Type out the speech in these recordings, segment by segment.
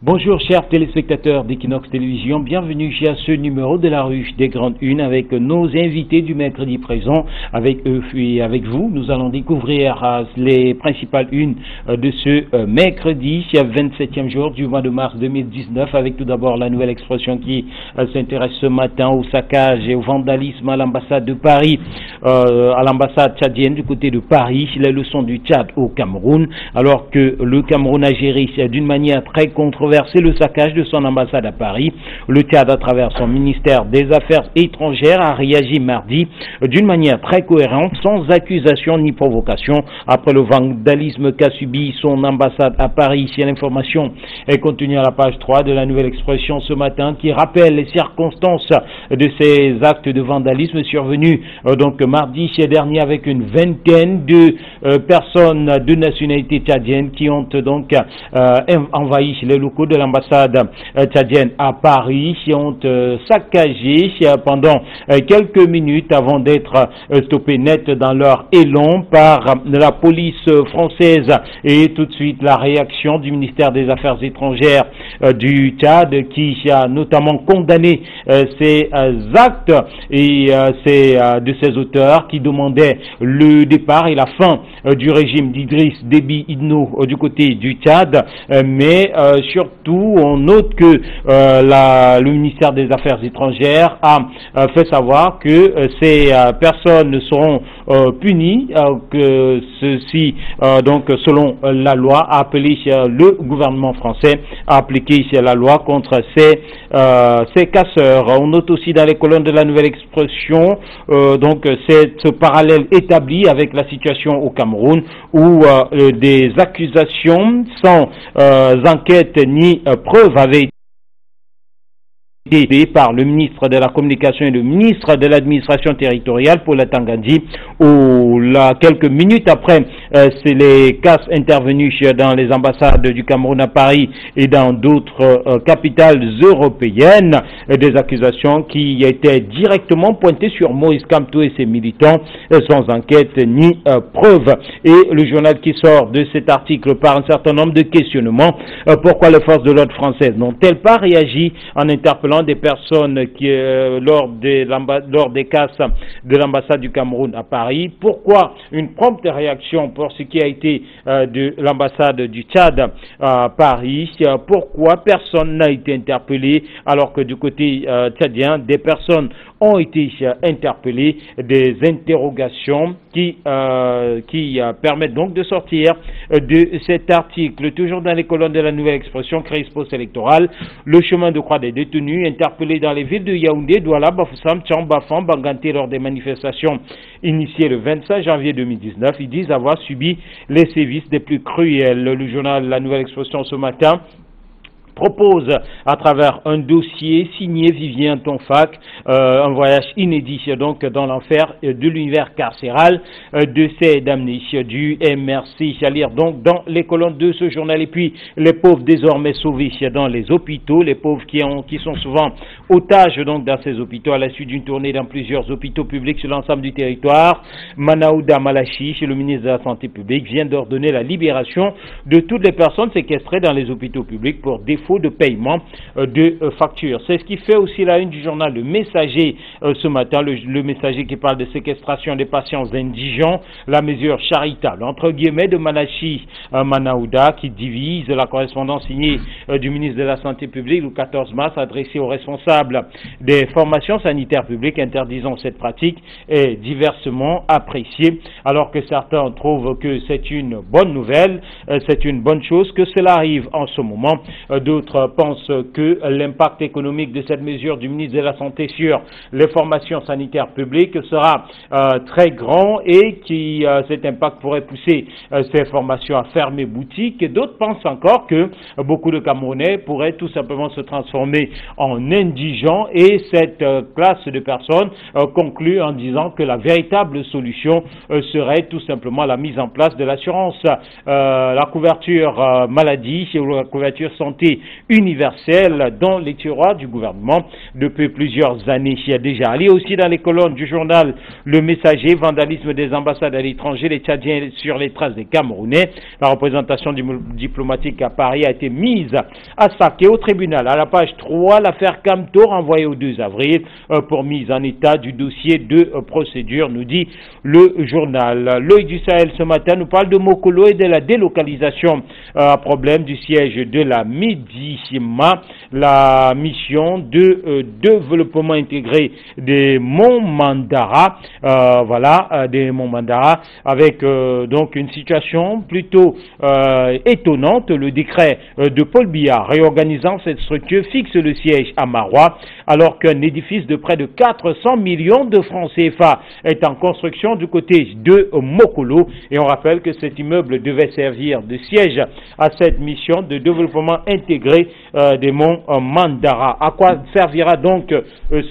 Bonjour chers téléspectateurs d'Equinox Télévision, bienvenue chez ce numéro de la ruche des Grandes Unes avec nos invités du mercredi présent. Avec eux et avec vous, nous allons découvrir les principales unes de ce mercredi, 27e jour du mois de mars 2019, avec tout d'abord la nouvelle expression qui s'intéresse ce matin au saccage et au vandalisme à l'ambassade de Paris, à l'ambassade tchadienne du côté de Paris, les leçons du Tchad au Cameroun, alors que le Cameroun a géré d'une manière très controversée le saccage de son ambassade à Paris. Le Tchad, à travers son ministère des Affaires étrangères, a réagi mardi d'une manière très cohérente, sans accusation ni provocation, après le vandalisme qu'a subi son ambassade à Paris. Ici, l'information est contenue à la page 3 de la nouvelle expression ce matin, qui rappelle les circonstances de ces actes de vandalisme survenus donc mardi dernier, avec une vingtaine de personnes de nationalité tchadienne qui ont donc envahi les locaux de l'ambassade tchadienne à Paris, qui ont saccagé pendant quelques minutes avant d'être stoppés net dans leur élan par la police française. Et tout de suite la réaction du ministère des Affaires étrangères du Tchad, qui a notamment condamné ces actes et de ces auteurs qui demandaient le départ et la fin du régime d'Idriss Déby Itno du côté du Tchad, mais surtout on note que le ministère des Affaires étrangères a fait savoir que ces personnes seront punies, que ceci donc selon la loi, a appelé le gouvernement français à appliquer la loi contre ces casseurs. On note aussi dans les colonnes de la nouvelle expression donc ce parallèle établi avec la situation au Cameroun, où des accusations sans enquête ni preuve avaient été par le ministre de la Communication et le ministre de l'Administration territoriale, Paul Atangandi, où quelques minutes après les casses intervenus dans les ambassades du Cameroun à Paris et dans d'autres capitales européennes, des accusations qui étaient directement pointées sur Moïse Kamto et ses militants, sans enquête ni preuve. Et le journal qui sort de cet article par un certain nombre de questionnements. Pourquoi les forces de l'ordre françaises n'ont-elles pas réagi en interpellant des personnes qui, lors des casses de l'ambassade du Cameroun à Paris? Pourquoi une prompte réaction pour ce qui a été de l'ambassade du Tchad à Paris? Pourquoi personne n'a été interpellé, alors que du côté tchadien, des personnes ont été interpellées? Des interrogations qui permettent donc de sortir de cet article. Toujours dans les colonnes de la nouvelle expression, crise post-électorale, le chemin de croix des détenus interpellés dans les villes de Yaoundé, Douala, Bafoussam, Tchamba, Bafan, Banganté lors des manifestations initiées le 25 janvier 2019. Ils disent avoir subi les sévices des plus cruels. Le journal La Nouvelle Expression ce matin propose à travers un dossier signé Vivien Tonfac, un voyage inédit donc dans l'enfer de l'univers carcéral de ces damnés du MRC, à lire donc dans les colonnes de ce journal. Et puis les pauvres désormais sauvés dans les hôpitaux, les pauvres qui sont souvent otages donc dans ces hôpitaux à la suite d'une tournée dans plusieurs hôpitaux publics sur l'ensemble du territoire. Manaouda Malachi, le ministre de la Santé publique, vient d'ordonner la libération de toutes les personnes séquestrées dans les hôpitaux publics pour défaut de paiement de factures. C'est ce qui fait aussi la une du journal Le Messager ce matin, le Messager qui parle de séquestration des patients indigents, la mesure charitable entre guillemets de Malachi Manaouda, qui divise. La correspondance signée du ministre de la Santé publique le 14 mars adressée aux responsables des formations sanitaires publiques interdisant cette pratique est diversement appréciée, alors que certains trouvent que c'est une bonne nouvelle, c'est une bonne chose que cela arrive en ce moment. D'autres pensent que l'impact économique de cette mesure du ministre de la Santé sur les formations sanitaires publiques sera très grand et que cet impact pourrait pousser ces formations à fermer boutique. Et d'autres pensent encore que beaucoup de Camerounais pourraient tout simplement se transformer en indigents, et cette classe de personnes conclut en disant que la véritable solution serait tout simplement la mise en place de l'assurance, la couverture maladie ou la couverture santé universelle dans les tiroirs du gouvernement depuis plusieurs années déjà. Allez aussi dans les colonnes du journal Le Messager, vandalisme des ambassades à l'étranger, les Tchadiens sur les traces des Camerounais. La représentation diplomatique à Paris a été mise à sac et au tribunal. À la page 3, l'affaire Camto renvoyée au 2 avril pour mise en état du dossier de procédure, nous dit le journal. L'Œil du Sahel ce matin nous parle de Mokolo et de la délocalisation à problème du siège de la Midisima, la mission de développement intégré des Monts Mandara, des Monts Mandara, avec donc une situation plutôt étonnante. Le décret de Paul Biya réorganisant cette structure fixe le siège à Maroua, alors qu'un édifice de près de 400 millions de francs CFA est en construction du côté de Mokolo. Et on rappelle que cet immeuble devait servir de siège à cette mission de développement intégré des Monts Mandara. À quoi servira donc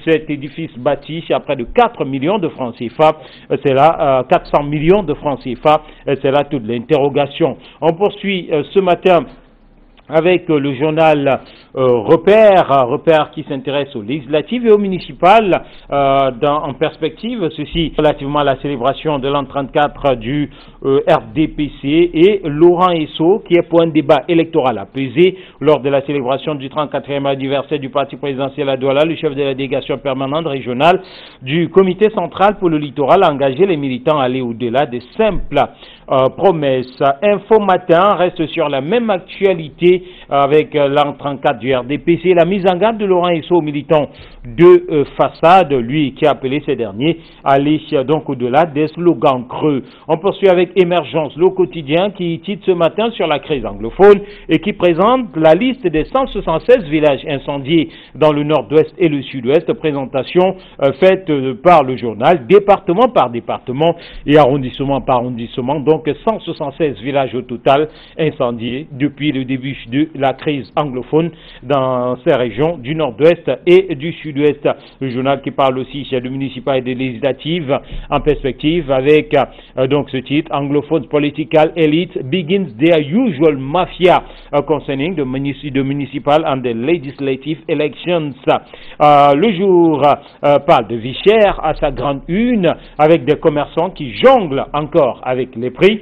cet édifice bâti à près de 4 millions de francs CFA? C'est là 400 millions de francs CFA. C'est là toute l'interrogation. On poursuit ce matin avec le journal Repère qui s'intéresse aux législatives et aux municipales en perspective, ceci relativement à la célébration de l'an 34 du RDPC et Laurent Esso qui est pour un débat électoral apaisé lors de la célébration du 34e anniversaire du parti présidentiel à Douala. Le chef de la délégation permanente régionale du comité central pour le littoral a engagé les militants à aller au-delà des simples promesses. Info Matin reste sur la même actualité avec l'an 34 du RDPC, la mise en garde de Laurent Esso aux militants de façade, lui qui a appelé ces derniers à aller donc au-delà des slogans creux. On poursuit avec Émergence, le quotidien qui titre ce matin sur la crise anglophone et qui présente la liste des 176 villages incendiés dans le nord-ouest et le sud-ouest, présentation faite par le journal, département par département et arrondissement par arrondissement, donc 176 villages au total incendiés depuis le début de la crise anglophone dans ces régions du nord-ouest et du sud-ouest. Le journal qui parle aussi de municipal et de législatives en perspective avec donc ce titre, Anglophones Political Elite Begins Their Usual Mafia concerning the municipal and the legislative elections. Le jour parle de vie chère à sa grande une avec des commerçants qui jonglent encore avec les prix.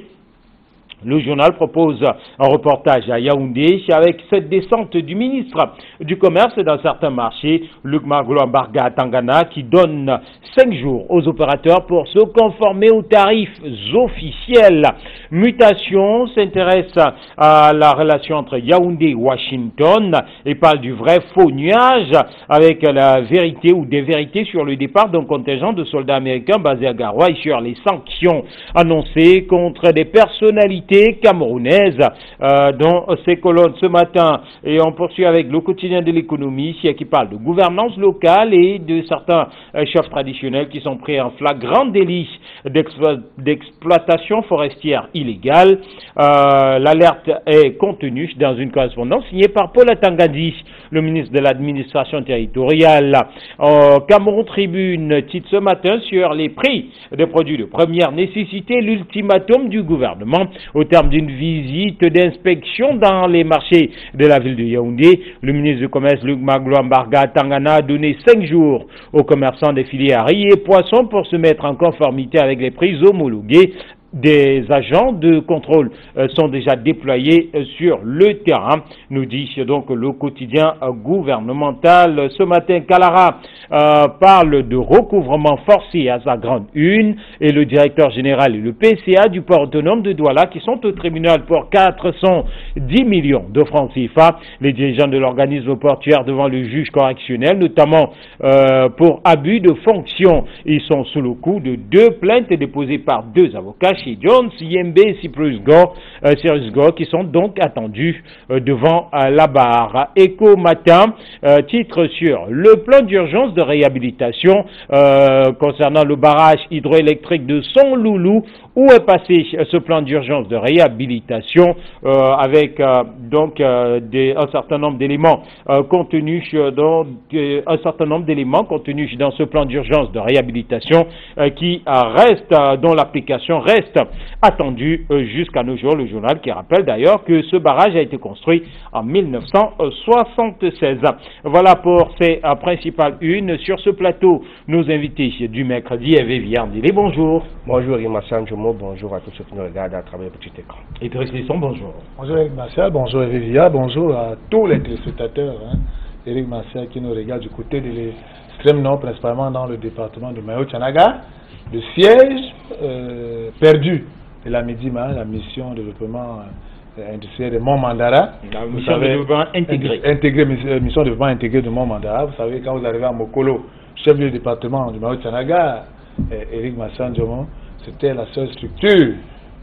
Le journal propose un reportage à Yaoundé avec cette descente du ministre du Commerce dans certains marchés, Luc Magloire-Barga à Tangana, qui donne 5 jours aux opérateurs pour se conformer aux tarifs officiels. Mutation s'intéresse à la relation entre Yaoundé et Washington et parle du vrai faux nuage avec la vérité ou des vérités sur le départ d'un contingent de soldats américains basés à Garoua et sur les sanctions annoncées contre des personnalités camerounaise dans ces colonnes ce matin. Et on poursuit avec le quotidien de l'économie qui parle de gouvernance locale et de certains chefs traditionnels qui sont pris en flagrant délit d'exploitation forestière illégale. L'alerte est contenue dans une correspondance signée par Paul Atangadi, le ministre de l'administration territoriale. Cameroun Tribune titre ce matin sur les prix des produits de première nécessité, l'ultimatum du gouvernement au terme d'une visite d'inspection dans les marchés de la ville de Yaoundé. Le ministre du Commerce, Luc Magloire-Barga à Tangana, a donné 5 jours aux commerçants des filières riz et poissons pour se mettre en conformité avec les prix homologués. Des agents de contrôle sont déjà déployés sur le terrain, nous dit donc le quotidien gouvernemental. Ce matin, Kalara parle de recouvrement forcé à sa grande une et le directeur général et le PCA du port autonome de Douala qui sont au tribunal pour 410 millions de francs CFA. Les dirigeants de l'organisme portuaire devant le juge correctionnel, notamment pour abus de fonction. Ils sont sous le coup de 2 plaintes déposées par 2 avocats chez Jones, Yembe et Cyrus Gore, qui sont donc attendus devant la barre. Éco Matin, titre sur le plan d'urgence de réhabilitation concernant le barrage hydroélectrique de Son Loulou. Où est passé ce plan d'urgence de réhabilitation avec donc un certain nombre d'éléments contenus dans ce plan d'urgence de réhabilitation qui reste, dont l'application reste reste attendu jusqu'à nos jours. Le journal qui rappelle d'ailleurs que ce barrage a été construit en 1976. Voilà pour ces principales unes. Sur ce plateau, nos invités du mercredi, Hervé Villardilé, bonjour. Bonjour Eric Martial Njomo, bonjour à tous ceux qui nous regardent à travers le petit écran. Et Idriss Lisson, bonjour. Bonjour Eric Martial, bonjour Hervé Villardilé, bonjour à tous les téléspectateurs. Eric Martial qui nous regarde du côté de l'extrême nord, principalement dans le département de Mayo-Tchanaga, le siège perdu de la MIDIMA, la mission de développement industriel de Mont-Mandara. La mission de développement intégré. Mission de développement intégré de Mont-Mandara. Vous savez, quand vous arrivez à Mokolo, chef du département du Mayo-Tchanaga, Eric Martial Njomo, c'était la seule structure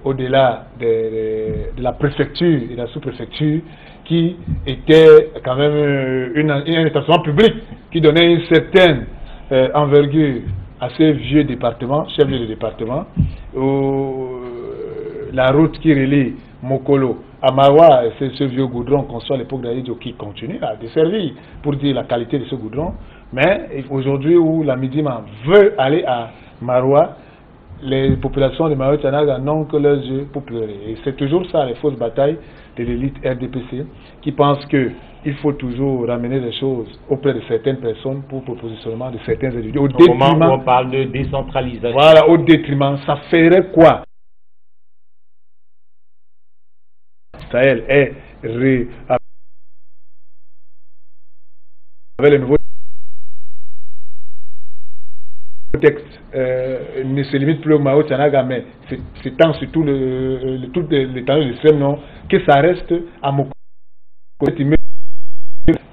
au-delà de la préfecture et de la sous-préfecture qui était quand même un établissement public qui donnait une certaine envergure à ce vieux département, chef de département, où la route qui relie Mokolo à Mawa, c'est ce vieux goudron construit à l'époque d'Aïdjo qui continue à desservir pour dire la qualité de ce goudron. Mais aujourd'hui où la MIDIMA veut aller à Maroua, les populations de Mayo-Tchanaga n'ont que leurs yeux pour pleurer. Et c'est toujours ça, les fausses batailles de l'élite RDPC, qui pense qu'il faut toujours ramener les choses auprès de certaines personnes pour le positionnement de certains individus. Au moment où on parle de décentralisation. Voilà, au détriment, ça ferait quoi? Sahel est avec le nouveau texte ne se limite plus au Mayo-Tchanaga, mais s'étend sur tout l'étendue de l'extrême nord, que ça reste à Mokolo,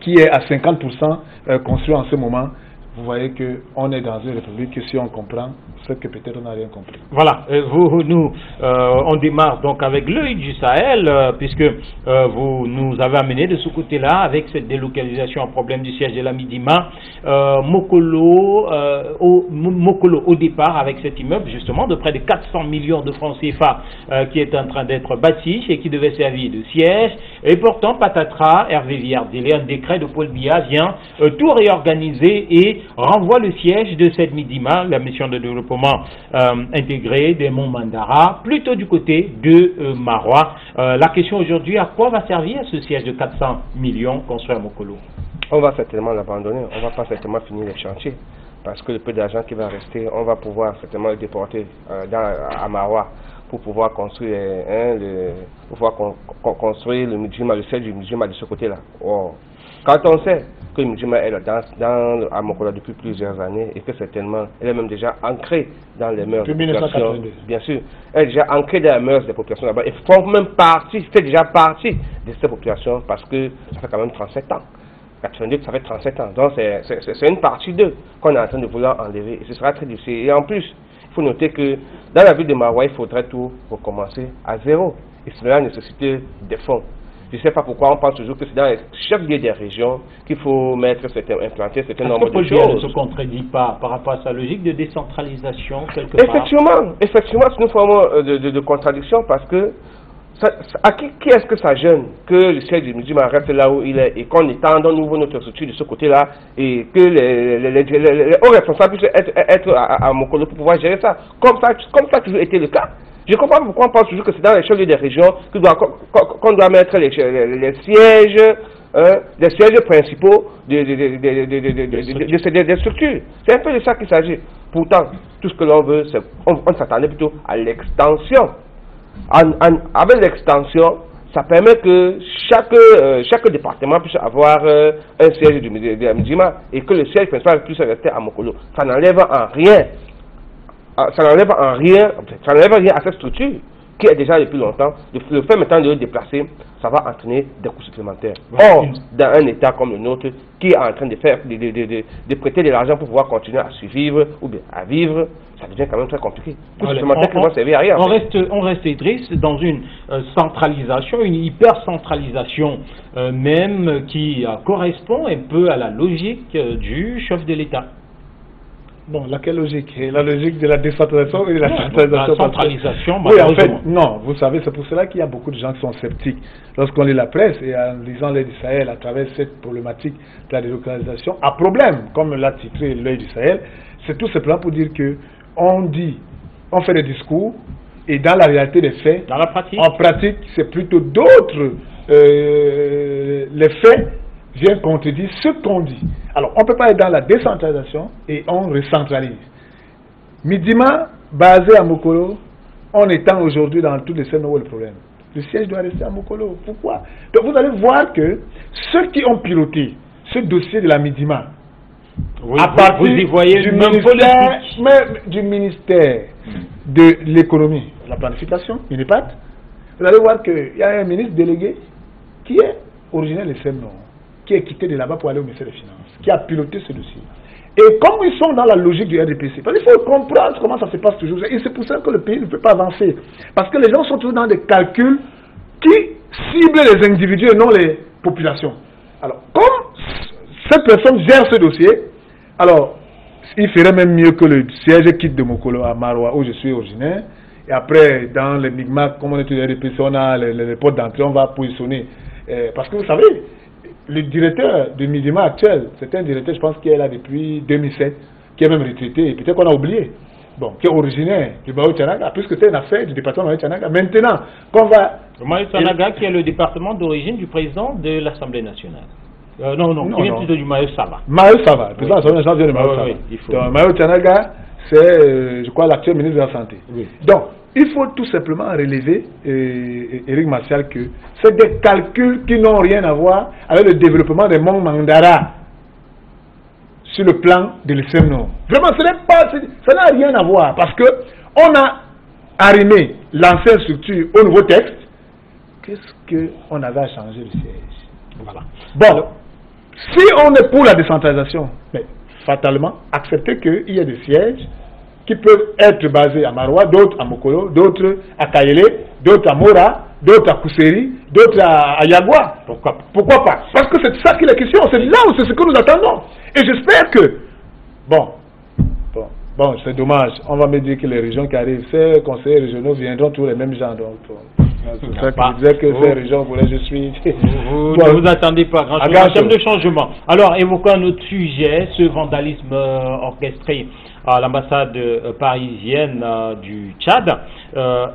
qui est à 50% construit en ce moment. Vous voyez qu'on est dans une république que si on comprend ce que peut-être on n'a rien compris. Voilà, on démarre donc avec l'œil du Sahel, puisque vous nous avez amené de ce côté-là avec cette délocalisation en problème du siège de la MIDIMA. Mokolo au départ avec cet immeuble justement de près de 400 millions de francs CFA qui est en train d'être bâti et qui devait servir de siège. Et pourtant, patatras, Hervé Villardilé, un décret de Paul Biya vient tout réorganiser et renvoie le siège de cette MIDIMA, la mission de développement intégré des Monts Mandara, plutôt du côté de Maroua. La question aujourd'hui, à quoi va servir ce siège de 400 millions construit à Mokolo? On va certainement l'abandonner, on ne va pas certainement finir les chantiers, parce que le peu d'argent qui va rester, on va pouvoir certainement le déporter à Maroua pour pouvoir construire, construire le MIDIMA, le siège du MIDIMA de ce côté-là. Oh. Quand on sait que MIDIMA est à Mokolo depuis plusieurs années et que certainement elle est même déjà ancrée dans les mœurs des populations, bien sûr, elle est déjà ancrée dans les mœurs des populations là-bas et fait déjà partie de ces populations parce que ça fait quand même 37 ans. 82, ça fait 37 ans. Donc c'est une partie d'eux qu'on est en train de vouloir enlever et ce sera très difficile. Et en plus, il faut noter que dans la ville de Maroua, il faudrait tout recommencer à zéro et cela nécessite des fonds. Je ne sais pas pourquoi on pense toujours que c'est dans chaque lieu des régions qu'il faut implanter certains nombre de choses. Paul ne se contredit pas par rapport à sa logique de décentralisation quelque part. Effectivement, c'est une forme de contradiction parce que à qui est-ce que ça gêne que le siège du MIDIMA reste là où il est et qu'on étende à nouveau notre structure de ce côté-là et que les hauts responsables puissent être à Mokolo pour pouvoir gérer ça. Comme ça a toujours été le cas. Je comprends pas pourquoi on pense toujours que c'est dans les chefs des régions qu'on doit mettre les sièges, les sièges principaux des structures. C'est un peu de ça qu'il s'agit. Pourtant, tout ce que l'on veut, c'est on s'attendait plutôt à l'extension. Avec l'extension, ça permet que chaque département puisse avoir un siège de la MIDIMA et que le siège principal puisse rester à Mokolo. Ça n'enlève en rien. Ça n'enlève rien à cette structure qui est déjà depuis longtemps. Le fait maintenant de le déplacer, ça va entraîner des coûts supplémentaires. Or, dans un État comme le nôtre, qui est en train de prêter de l'argent pour pouvoir continuer à survivre ou bien à vivre, ça devient quand même très compliqué. Coûts supplémentaires qui vont servir à rien. On reste Idriss dans une centralisation, une hyper-centralisation même qui correspond un peu à la logique du chef de l'État. Bon, laquelle logique? La logique de la décentralisation et de la centralisation. La centralisation, oui, en fait, non, vous savez, c'est pour cela qu'il y a beaucoup de gens qui sont sceptiques. Lorsqu'on lit la presse et en lisant l'œil du Sahel à travers cette problématique de la délocalisation, à problème, comme l'a titré l'œil du Sahel, c'est tout simplement pour dire que on fait des discours, Et dans la réalité des faits, dans la pratique, en pratique, c'est plutôt d'autres. Les faits viennent contredire ce qu'on dit. Alors, on ne peut pas être dans la décentralisation et on recentralise. Midima, basé à Mokolo, on étend aujourd'hui dans tous les scènes où le problème. Le siège doit rester à Mokolo. Pourquoi? Donc vous allez voir que ceux qui ont piloté ce dossier de la Midima, oui, à partir vous y voyez du ministère de l'économie, de la planification, MINEPAT, vous allez voir qu'il y a un ministre délégué qui est originaire de Semnon, qui est quitté de là-bas pour aller au ministère des Finances, qui a piloté ce dossier. Et comme ils sont dans la logique du RDPC, parce qu'il faut comprendre comment ça se passe toujours. Et c'est pour ça que le pays ne peut pas avancer. Parce que les gens sont toujours dans des calculs qui ciblent les individus et non les populations. Alors, comme cette personne gère ce dossier, alors, il ferait même mieux que le siège quitte de Mokolo à Maroua, où je suis originaire. Et après, dans les MIGMAC, comme on est au RDPC, on a les portes d'entrée, on va positionner. Parce que vous savez, le directeur de Midima actuel, c'est un directeur, je pense, qui est là depuis 2007, qui est même retraité, et peut-être qu'on a oublié, bon, qui est originaire du Mayo Tchanaga, puisque c'est une affaire du département Mayo Tchanaga. Maintenant, qu'on va... Le Mayo Tchanaga, qui est le département d'origine du président de l'Assemblée nationale. Non, qui vient plutôt du Mayo Sava. Mayo Sava, le président de l'Assemblée nationale vient de Mayo Sava. Oui, donc, Mayo Tchanaga, c'est, je crois, l'actuel ministre de la Santé. Oui. Donc, il faut tout simplement relever, Éric Martial, que c'est des calculs qui n'ont rien à voir avec le développement des monts Mandara sur le plan de l'Essemno. Vraiment, ça n'a rien à voir parce que on a arrimé l'ancienne structure au nouveau texte. Qu'est-ce qu'on avait à changer le siège? Voilà. Bon, si on est pour la décentralisation, mais fatalement, accepter qu'il y ait des sièges qui peuvent être basés à Maroua, d'autres à Mokolo, d'autres à Kayele, d'autres à Mora, d'autres à Kousseri, d'autres à Yagua. Pourquoi pas? Parce que c'est ça qui est la question, c'est là où c'est ce que nous attendons. Et j'espère que, bon, c'est dommage, on va me dire que les régions qui arrivent, ces conseillers régionaux viendront tous les mêmes gens. Donc, c'est ça que je disais que ces régions, je suis... Vous ne vous attendez pas grand-chose en termes de changement. Alors, évoquons un autre sujet, ce vandalisme orchestré à l'ambassade parisienne du Tchad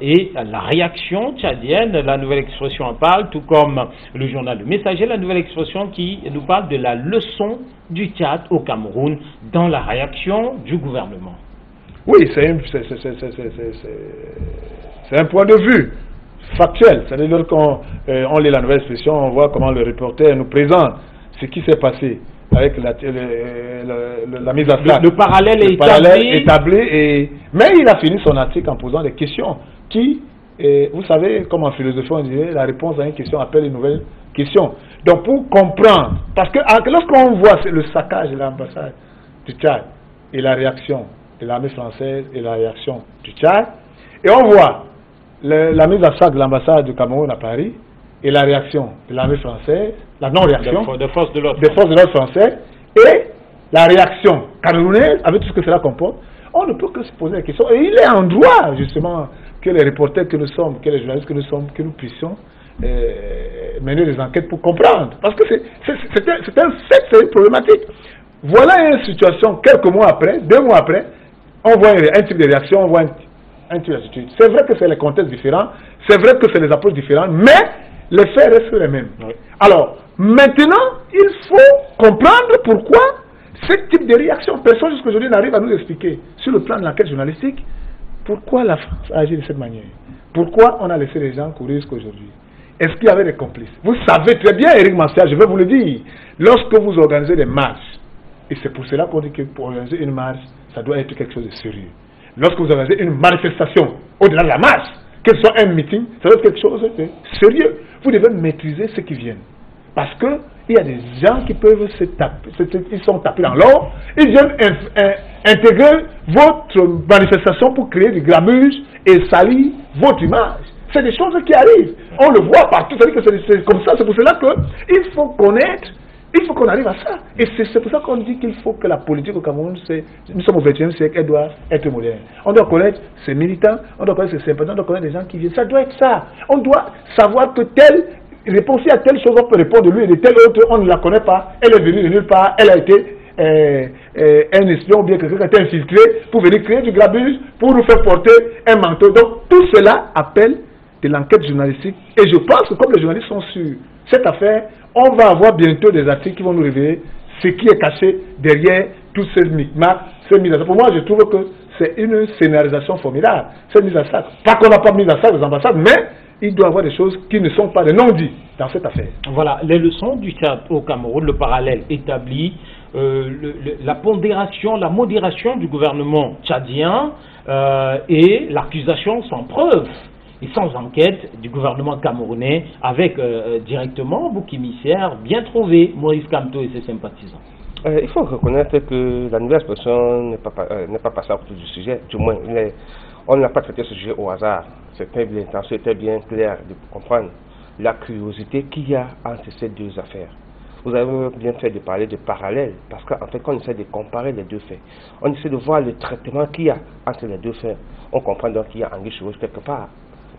et la réaction tchadienne. La Nouvelle Expression en parle, tout comme le journal Le Messager, la Nouvelle Expression qui nous parle de la leçon du Tchad au Cameroun dans la réaction du gouvernement. Oui, c'est un point de vue factuel. C'est-à-dire qu'on lit la Nouvelle Expression, on voit comment le reporter nous présente ce qui s'est passé avec la mise à sac. Le parallèle est établi. Mais il a fini son article en posant des questions qui, vous savez, comme en philosophie on dirait, la réponse à une question appelle une nouvelle question. Donc pour comprendre, parce que lorsqu'on voit le saccage de l'ambassade du Tchad et la réaction de l'armée française et la réaction du Tchad, et on voit la mise à sac de l'ambassade du Cameroun à Paris, et la réaction de l'armée française, la non-réaction des forces de l'ordre françaises, et la réaction camerounaise, avec tout ce que cela comporte, on ne peut que se poser la question. Et il est en droit, justement, que les reporters que nous sommes, que les journalistes que nous sommes, que nous puissions mener des enquêtes pour comprendre. Parce que c'est un fait, c'est une problématique. Voilà une situation, quelques mois après, 2 mois après, on voit un type de réaction, on voit un type d'attitude. C'est vrai que c'est les contextes différents, c'est vrai que c'est les approches différentes, mais les faits restent les mêmes. Oui. Alors, maintenant, il faut comprendre pourquoi ce type de réaction, personne jusqu'à aujourd'hui n'arrive à nous expliquer, sur le plan de l'enquête journalistique, pourquoi la France a agi de cette manière. Pourquoi on a laissé les gens courir jusqu'à aujourd'hui. Est-ce qu'il y avait des complices? Vous savez très bien, Éric Martial, je vais vous le dire, lorsque vous organisez des marches, et c'est pour cela qu'on dit que pour organiser une marche, ça doit être quelque chose de sérieux. Lorsque vous organisez une manifestation, au-delà de la marche, que ce soit un meeting, ça doit être quelque chose de sérieux. Vous devez maîtriser ce qui vient. Parce qu'il y a des gens qui peuvent se taper, ils sont tapés dans l'or, ils viennent intégrer votre manifestation pour créer du glamour et salir votre image. C'est des choses qui arrivent. On le voit partout, c'est-à-dire que c'est comme ça, c'est pour cela qu'il faut connaître, il faut qu'on arrive à ça. Et c'est pour ça qu'on dit qu'il faut que la politique au Cameroun, nous sommes au XXe siècle, elle doit être moderne. On doit connaître ses militants, on doit connaître ses sympathisants, on doit connaître les gens qui viennent. Ça doit être ça. On doit savoir que telle réponse à telle chose, on peut répondre de lui et de telle autre, on ne la connaît pas, elle est venue de nulle part, elle a été un espion ou bien quelqu'un qui a été infiltré pour venir créer du grabuge, pour nous faire porter un manteau. Donc tout cela appelle de l'enquête journalistique. Et je pense que comme les journalistes sont sur cette affaire, on va avoir bientôt des articles qui vont nous révéler ce qui est caché derrière tous ces micmacs, ces mises à sac. Pour moi, je trouve que c'est une scénarisation formidable, cette mise à sac. Pas qu'on n'a pas mis à sac les ambassades, mais il doit y avoir des choses qui ne sont pas des non-dits dans cette affaire. Voilà, les leçons du Tchad au Cameroun, le parallèle établi, la pondération, la modération du gouvernement tchadien et l'accusation sans preuve et sans enquête du gouvernement camerounais avec directement un bouc émissaire bien trouvé, Maurice Kamto et ses sympathisants. Il faut reconnaître que la nouvelle expression n'est pas passée à côté du sujet, du moins on n'a pas traité ce sujet au hasard. L'intention était bien claire de comprendre la curiosité qu'il y a entre ces deux affaires. Vous avez bien fait de parler de parallèle, parce qu'en fait, quand on essaie de comparer les deux faits, on essaie de voir le traitement qu'il y a entre les deux faits. On comprend donc qu'il y a anguille sous roche quelque part.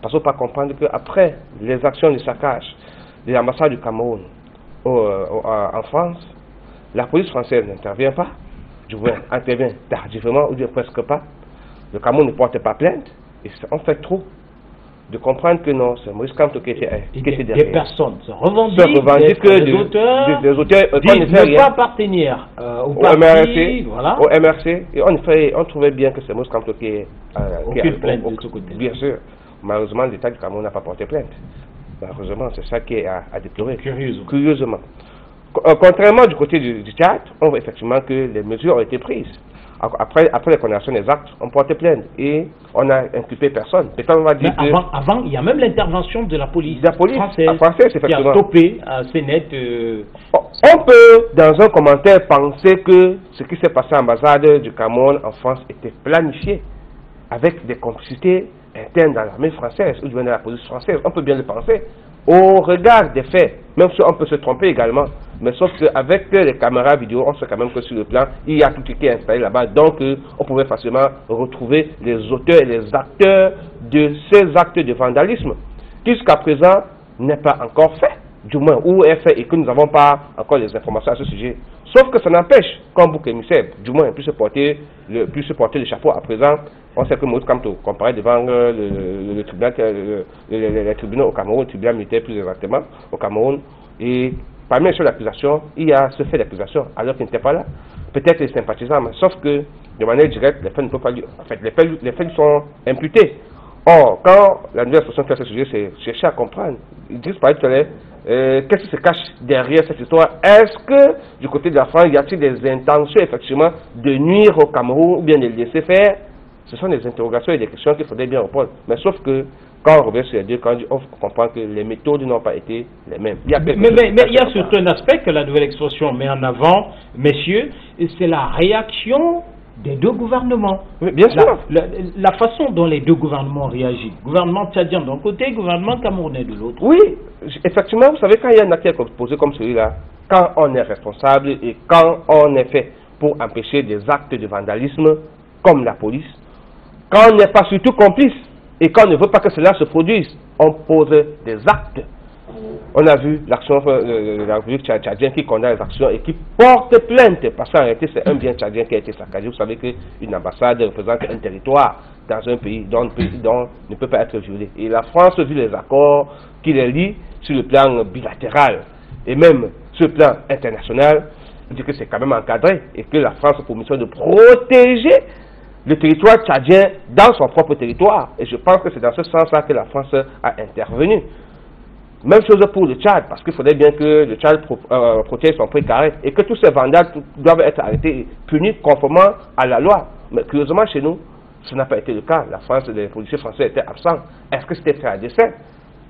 Parce qu'on peut comprendre qu'après les actions de saccage de l'ambassade du Cameroun en France, la police française n'intervient pas, du moins intervient tardivement ou bien presque pas. Le Cameroun ne porte pas plainte, et on fait trop de comprendre que non, c'est Maurice Kamto qui était derrière. Des personnes se revendiquent que des auteurs disent ne pas appartenir au parti, voilà. Au MRC, et on trouvait bien que c'est Maurice Kamto qui est aucune plainte de ce côté. Bien sûr, malheureusement l'État du Cameroun n'a pas porté plainte. Malheureusement, c'est ça qui est à déplorer. Curieusement. Contrairement du côté du Tchad, on voit effectivement que les mesures ont été prises. Après la condamnation des actes, on portait plainte et on a inculpé personne. On va dire avant, il y a même l'intervention de la police, française qui a stoppé assez net. On peut, dans un commentaire, penser que ce qui s'est passé à l'ambassade du Cameroun en France était planifié avec des complicités internes dans l'armée française ou dans la police française. On peut bien le penser. Au regard des faits, même si on peut se tromper également, mais sauf qu'avec les caméras vidéo, on sait quand même que sur le plan, il y a tout ce qui est installé là-bas, donc on pouvait facilement retrouver les auteurs et les acteurs de ces actes de vandalisme, qui jusqu'à présent n'est pas encore fait, du moins, ou est fait et que nous n'avons pas encore les informations à ce sujet. Sauf que ça n'empêche qu'un bouc émissaire, du moins, puisse porter le chapeau à présent. On sait que Maurice Kamto comparait devant le tribunal, les tribunaux au Cameroun, le tribunal militaire plus exactement au Cameroun, et parmi les choses d'accusation, il y a ce fait d'accusation, alors qu'il n'était pas là. Peut-être les sympathisants, mais sauf que de manière directe, les faits ne peuvent pas lui. En fait, les faits sont imputés. Or, quand la nouvelle expression fait ce sujet, c'est chercher à comprendre. Ils disent par exemple, qu'est-ce qui se cache derrière cette histoire? Est-ce que du côté de la France, y a-t-il des intentions effectivement de nuire au Cameroun ou bien de le laisser faire? Ce sont des interrogations et des questions qu'il faudrait bien répondre. Mais sauf que quand on revient sur les deux, on comprend que les méthodes n'ont pas été les mêmes. Mais il y a surtout un aspect que la nouvelle expression met en avant, messieurs, c'est la réaction des deux gouvernements. Oui, bien sûr. La façon dont les deux gouvernements réagissent. Gouvernement tchadien d'un côté, gouvernement camerounais de l'autre. Oui, effectivement, vous savez, quand il y a un acte posé comme celui-là, quand on est responsable et quand on est fait pour empêcher des actes de vandalisme, comme la police, quand on n'est pas surtout complice et quand on ne veut pas que cela se produise, on pose des actes. On a vu l'action de la République tchadienne qui condamne les actions et qui porte plainte parce qu'en réalité c'est un bien tchadien qui a été saccagé. Vous savez qu'une ambassade représente un territoire dans un pays dont ne peut pas être violé. Et la France, vu les accords qui les lient sur le plan bilatéral et même sur le plan international, dit que c'est quand même encadré et que la France a pour mission de protéger le territoire tchadien dans son propre territoire. Et je pense que c'est dans ce sens-là que la France a intervenu. Même chose pour le Tchad, parce qu'il faudrait bien que le Tchad protège son précaré et que tous ces vandales doivent être arrêtés et punis conformément à la loi. Mais curieusement, chez nous, ce n'a pas été le cas. La France, les policiers français étaient absents. Est-ce que c'était fait à dessein?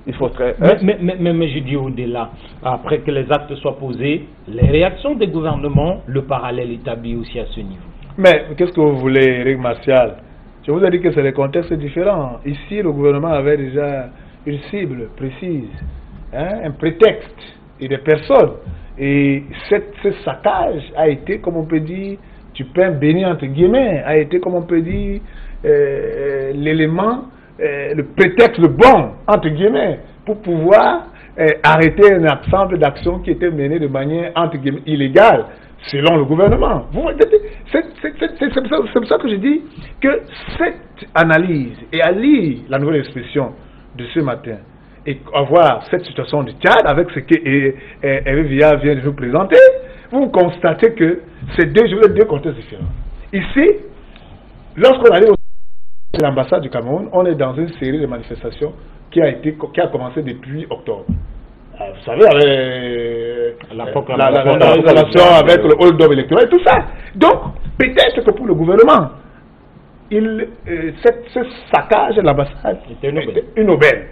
Il faudrait... Mais je dis au-delà, après que les actes soient posés, les réactions des gouvernements, le parallèle établi aussi à ce niveau. Mais qu'est-ce que vous voulez, Eric Martial? Je vous ai dit que c'est des contextes différents. Ici, le gouvernement avait déjà une cible précise, hein, un prétexte et des personnes. Et ce saccage a été, comme on peut dire, du pain béni entre guillemets, a été, comme on peut dire, l'élément, le prétexte, le bon, entre guillemets, pour pouvoir arrêter un ensemble d'actions qui étaient menées de manière, entre guillemets, illégale. selon le gouvernement. C'est pour ça que je dis que cette analyse, et à lire la nouvelle expression de ce matin, et à voir cette situation du Tchad avec ce que Hervé Villa vient de nous présenter, vous constatez que c'est deux contextes différents. Ici, lorsqu'on arrive à l'ambassade du Cameroun, on est dans une série de manifestations qui a commencé depuis octobre. Vous savez, avec la proclamation, avec le hold-up électoral et tout ça. Donc, peut-être que pour le gouvernement, ce saccage de l'ambassade était une aubaine.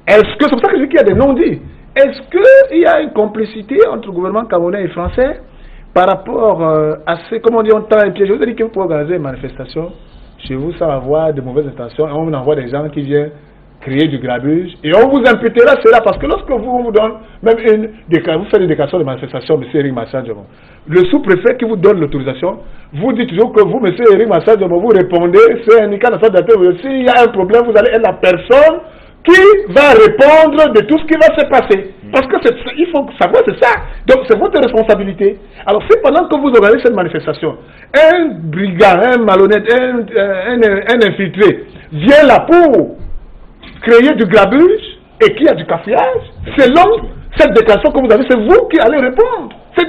Est-ce que, c'est pour ça que je dis qu'il y a des non-dits. Est-ce qu'il y a une complicité entre le gouvernement camerounais et français par rapport à ce, comme on dit, on tend un piège? Je vous ai dit que vous pouvez organiser une manifestation chez vous sans avoir de mauvaises intentions et on envoie des gens qui viennent créer du grabuge et on vous imputera cela parce que lorsque vous donne même vous faites une déclaration de manifestation, M. Eric Machar Diomon, le sous-préfet qui vous donne l'autorisation, vous dites toujours que vous, M. Eric Machar Diomon, vous répondez, c'est un indicat dans sa date, s'il y a un problème, vous allez être la personne qui va répondre de tout ce qui va se passer. Parce que il faut savoir, c'est ça. Donc c'est votre responsabilité. Alors c'est pendant que vous organisez cette manifestation, un brigand, un malhonnête, un infiltré vient là pour créer du grabuge et qu'il y a du cafouillage, selon cette déclaration que vous avez, c'est vous qui allez répondre. C'est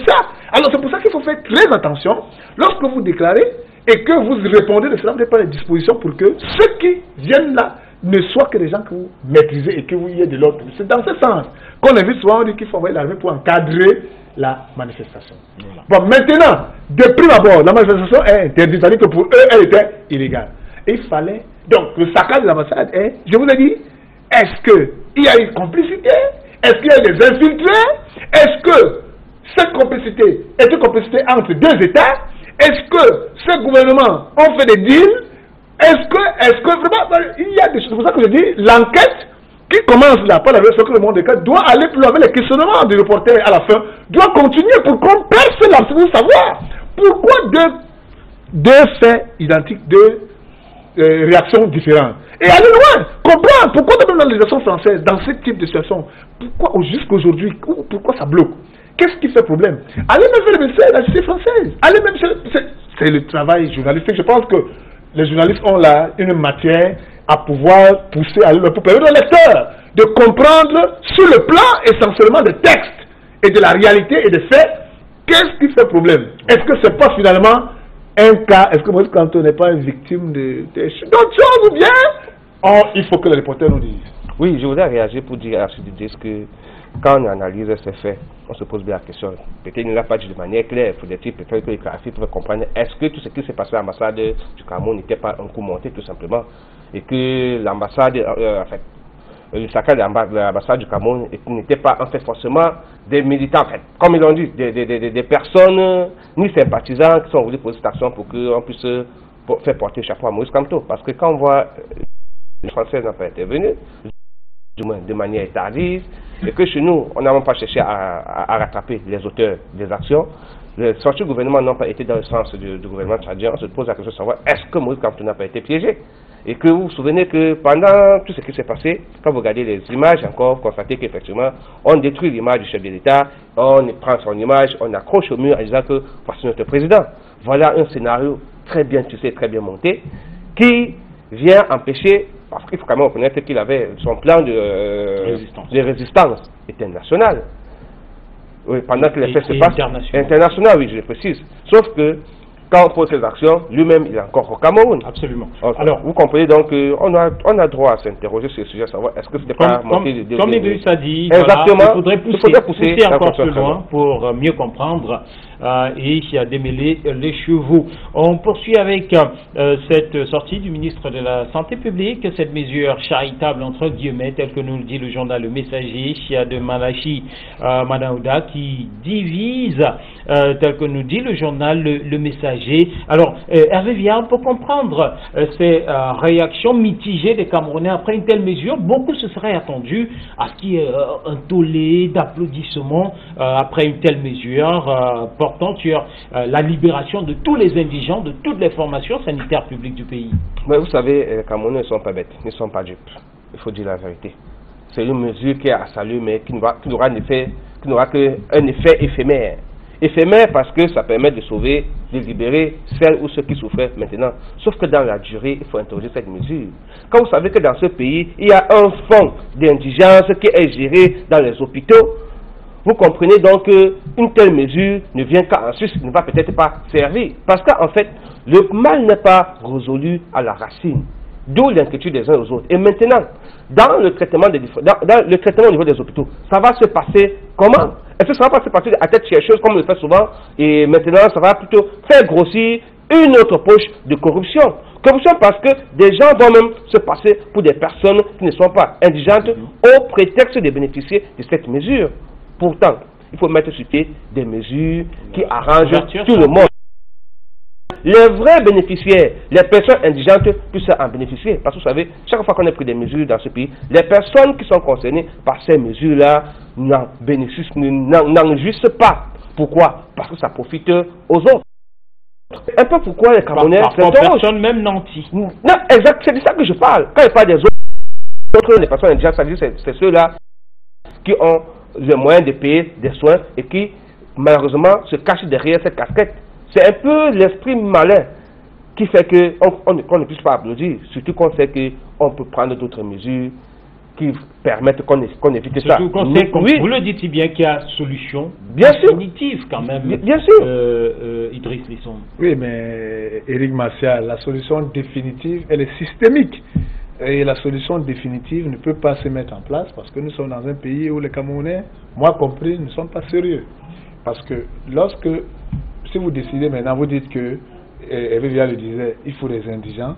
ça. Alors c'est pour ça qu'il faut faire très attention lorsque vous déclarez et que vous répondez de cela, vous n'avez pas les dispositions pour que ceux qui viennent là ne soient que des gens que vous maîtrisez et que vous y ayez de l'ordre. C'est dans ce sens qu'on invite souvent, on dit qu'il faut envoyer l'armée pour encadrer la manifestation. Voilà. Bon, maintenant, de prime abord, la manifestation est interdite, c'est-à-dire que pour eux, elle était illégale. Et il fallait, donc le saccage de l'ambassade est, je vous ai dit, est-ce qu'il y a une complicité? Est-ce qu'il y a des infiltrés? Est-ce que cette complicité est une complicité entre deux États? Est-ce que ce gouvernement ont fait des deals? Est-ce que vraiment, il y a des choses, c'est pour ça que je dis, l'enquête qui commence là, par la version que le monde déclare, doit aller plus loin avec les questionnements du reporter à la fin, doit continuer pour qu'on perce l'absolu de savoir pourquoi deux faits identiques, deux réactions différentes. Et aller loin, comprendre pourquoi même dans les législation française, dans ce type de situation, pourquoi jusqu'aujourd'hui, pourquoi ça bloque? Qu'est-ce qui fait problème? Allez même faire le ministère de la justice française. Allez même c'est le travail journalistique. Je pense que les journalistes ont là une matière à pouvoir pousser pour permettre aux lecteurs de comprendre sur le plan essentiellement des textes et de la réalité et des faits, qu'est-ce qui fait problème? Est-ce que c'est pas finalement un cas, est-ce que Maurice Kamto n'est pas une victime d'autres choses ou bien il faut que les reporters nous disent? Oui, je voudrais réagir pour dire à ce que quand on analyse ces faits, on se pose bien la question. Peut-être qu'il ne l'a pas dit de manière claire. Faudrait-il peut-être que les graphiques peuvent comprendre est-ce que tout ce qui s'est passé à l'ambassade du Cameroun n'était pas un coup monté tout simplement et que l'ambassade, le saccage de l'ambassade du Cameroun n'était pas en fait forcément des militants, en fait, comme ils l'ont dit, des personnes ni sympathisants qui sont voulus poser cette action pour qu'on puisse faire porter le chapeau à Maurice Kamto. Parce que quand on voit les Français n'ont pas intervenu, du moins de manière tardive, et que chez nous, on n'a même pas cherché à rattraper les auteurs des actions. Les sorties du gouvernement n'ont pas été dans le sens du gouvernement tchadien. On se pose la question de savoir est-ce que Maurice Kamto n'a pas été piégé? Et que vous vous souvenez que pendant tout ce qui s'est passé, quand vous regardez les images, encore constatez qu'effectivement, on détruit l'image du chef de l'État, on prend son image, on accroche au mur en disant que voici notre président. Voilà un scénario très bien tissé, très bien monté, qui vient empêcher. Parce qu'il faut quand même reconnaître qu'il avait son plan de résistance internationale. Oui, pendant que les faits se passent. International, oui, je le précise. Sauf que, quand on pose ces actions, lui-même, il est encore au Cameroun. Absolument. Alors, vous comprenez donc qu'on a droit à s'interroger sur ce sujet, à savoir est-ce que ce n'est pas monté de... Comme Idriss a dit, exactement, voilà, il faudrait pousser encore plus loin pour mieux comprendre et démêler les chevaux. On poursuit avec cette sortie du ministre de la Santé publique, cette mesure charitable entre guillemets, telle que nous le dit le journal Le Messager, de Malachi Manaouda, qui divise, tel que nous dit le journal Le Messager. Alors, Hervé Viard, pour comprendre ces réactions mitigées des Camerounais après une telle mesure, beaucoup se seraient attendus à ce qu'il y ait un tollé d'applaudissements après une telle mesure portant sur la libération de tous les indigents, de toutes les formations sanitaires publiques du pays. Mais vous savez, les Camerounais ne sont pas bêtes, ils ne sont pas dupes. Il faut dire la vérité. C'est une mesure qui est à saluer, mais qui n'aura qui n'aura qu'un effet éphémère. Éphémère parce que ça permet de sauver, de libérer celles ou ceux qui souffraient maintenant. Sauf que dans la durée, il faut interroger cette mesure. Quand vous savez que dans ce pays, il y a un fonds d'indigence qui est géré dans les hôpitaux, vous comprenez donc qu'une telle mesure ne vient qu'en Suisse, ne va peut-être pas servir. Parce qu'en fait, le mal n'est pas résolu à la racine. D'où l'inquiétude des uns aux autres. Et maintenant, dans le traitement, dans le traitement au niveau des hôpitaux, ça va se passer comment? Est-ce que ça ne va pas se passer à tête chercheuse comme on le fait souvent? Et maintenant, ça va plutôt faire grossir une autre poche de corruption. Corruption parce que des gens vont même se passer pour des personnes qui ne sont pas indigentes au prétexte de bénéficier de cette mesure. Pourtant, il faut mettre sur pied des mesures qui arrangent tout le monde. Les vrais bénéficiaires, les personnes indigentes puissent en bénéficier. Parce que vous savez, chaque fois qu'on a pris des mesures dans ce pays, les personnes qui sont concernées par ces mesures-là n'en jouissent pas. Pourquoi? Parce que ça profite aux autres. Un peu pourquoi les Camerounais... personne même nanti. Non, exact, c'est de ça que je parle. Quand je parle des autres, les personnes indigentes, c'est ceux-là qui ont les moyens de payer des soins et qui, malheureusement, se cachent derrière cette casquette. C'est un peu l'esprit malin qui fait qu'on ne puisse pas applaudir, surtout qu'on sait qu'on peut prendre d'autres mesures qui permettent qu'on évite ça. Surtout qu'on sait, comme vous le dites si bien, qu'il y a solution définitive quand même. Bien sûr. Idriss Lisson. Oui, mais Éric Martial, la solution définitive, elle est systémique. Et la solution définitive ne peut pas se mettre en place parce que nous sommes dans un pays où les Camerounais, moi compris, ne sont pas sérieux. Parce que lorsque, si vous décidez maintenant, vous dites que, Hervé Via le disait, il faut des indigents.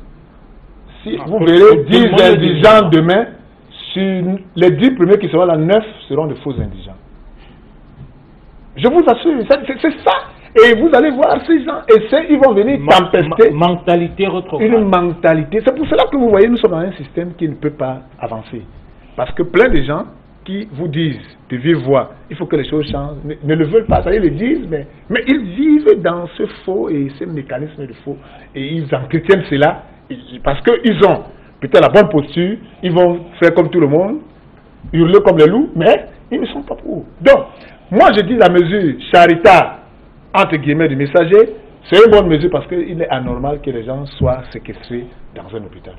Si vous verrez 10 indigents demain, sur les 10 premiers qui seront là, 9 seront de faux indigents. Je vous assure, c'est ça. Et vous allez voir ces gens, ils vont venir tempester. Mentalité retrograde. Une mentalité. C'est pour cela que vous voyez, nous sommes dans un système qui ne peut pas avancer. Parce que plein de gens qui vous disent de vive voix, il faut que les choses changent, ne le veulent pas, ça ils le disent, mais ils vivent dans ce faux et ce mécanisme de faux. Et ils entretiennent cela parce qu'ils ont peut-être la bonne posture, ils vont faire comme tout le monde, hurler comme les loups, mais ils ne sont pas pour. Donc, moi je dis la mesure charitable, entre guillemets, du messager, c'est une bonne mesure parce qu'il est anormal que les gens soient séquestrés dans un hôpital.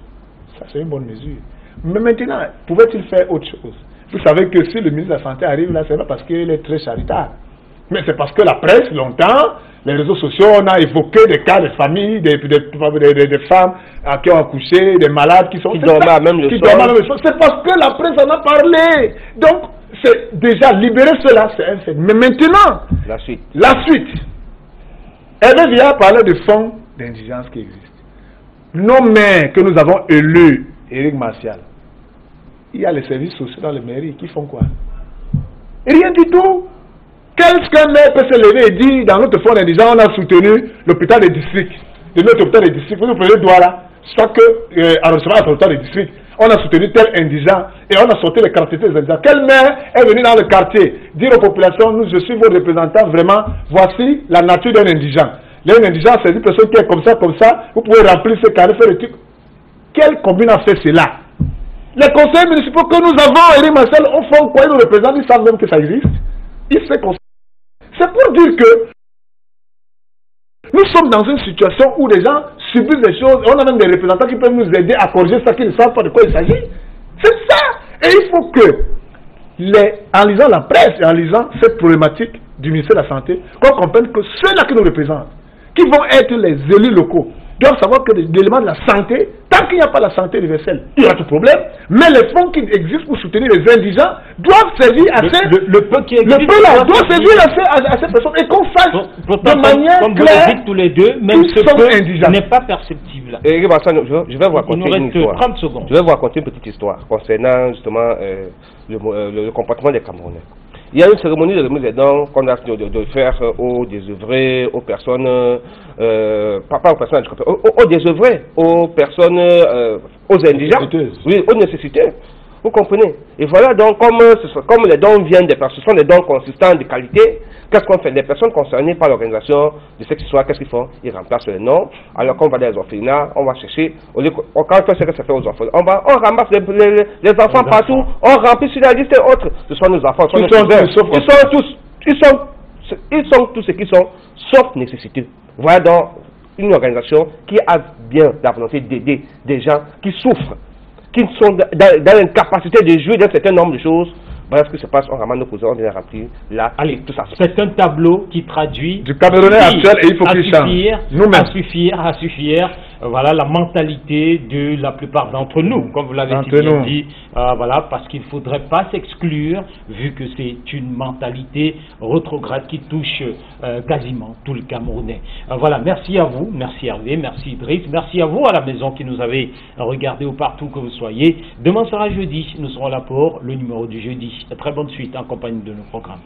Ça, c'est une bonne mesure. Mais maintenant, pouvait-il faire autre chose? Vous savez que si le ministre de la Santé arrive là, c'est pas parce qu'il est très charitable. Mais c'est parce que la presse, longtemps, les réseaux sociaux, on a évoqué des cas de familles, des femmes qui ont accouché, des malades qui sont... Qui dorment même le soir. C'est parce que la presse en a parlé. Donc, c'est déjà libérer cela, c'est un fait. Mais maintenant, la suite. Hervé Via parlait de fonds d'indigence qui existent. Nos maires que nous avons élus, Éric Martial, il y a les services sociaux dans les mairies qui font quoi? Rien du tout. Qu'est-ce qu'un maire peut se lever et dire dans notre fonds d'indigence, on a soutenu l'hôpital des districts, de notre hôpital des districts, vous prenez le doigt là, chaque arrondissement a son hôpital des districts. On a soutenu tel indigent et on a sorti les quartiers des indigents. Quel maire est venu dans le quartier dire aux populations, je suis votre représentant, vraiment, voici la nature d'un indigent. L'un indigent, c'est une personne qui est comme ça, vous pouvez remplir ce carré, faire le truc. Quelle commune a fait cela? Les conseils municipaux que nous avons, Éric Martial, au fond, quoi, ils nous représentent, ils savent même que ça existe. C'est pour dire que nous sommes dans une situation où les gens subissent des choses, on a même des représentants qui peuvent nous aider à corriger ça, qui ne savent pas de quoi il s'agit. C'est ça. Et il faut que, en lisant la presse et en lisant cette problématique du ministère de la Santé, qu'on comprenne que ceux-là qui nous représentent, qui vont être les élus locaux, doivent savoir que l'élément de la santé, tant qu'il n'y a pas la santé universelle, il y a tout problème, mais les fonds qui existent pour soutenir les indigents doivent servir à ces... Le peu qui existe... Le peu là doit servir à ces personnes et qu'on sache de manière comme claire... vous le dites tous les deux, même ce peu n'est pas perceptible. Et je vais vous raconter une histoire. 30 secondes. Je vais vous raconter une petite histoire concernant justement le comportement des Camerounais. Il y a une cérémonie de remise des dons qu'on a de faire aux désœuvrés, aux personnes, pas aux personnes handicapées, aux désœuvrés, aux personnes, aux indigents, oui, aux nécessiteux. Vous comprenez? Et voilà donc, comme les dons viennent des personnes, ce sont des dons consistants de qualité, qu'est-ce qu'on fait? Les personnes concernées par l'organisation de cette histoire, qu'est-ce qu'ils font? Ils remplacent les noms, alors qu'on va dans les orphelinats, on va chercher, au lieu quand on sait que ça fait aux orphelins, on ramasse les enfants partout, on remplit sur la liste et autres. Ce sont nos enfants, ils sont tous ce qu'ils sont, sauf nécessité. Voilà donc une organisation qui a bien la volonté d'aider des gens qui souffrent, qui sont dans l'incapacité de jouer d'un certain nombre de choses. Voilà ce qui se passe, on ramène nos cousins, on vient remplir là. Allez, tout ça. C'est un tableau qui traduit du Camerounais actuel et il faut qu'il change. À suffire, voilà la mentalité de la plupart d'entre nous, comme vous l'avez dit, voilà, parce qu'il ne faudrait pas s'exclure, vu que c'est une mentalité rétrograde qui touche quasiment tout le Camerounais. Voilà, merci à vous, merci Hervé, merci Idriss, merci à vous à la maison qui nous avez regardé ou partout que vous soyez. Demain sera jeudi, nous serons là pour le numéro du jeudi. Très bonne suite en compagnie de nos programmes.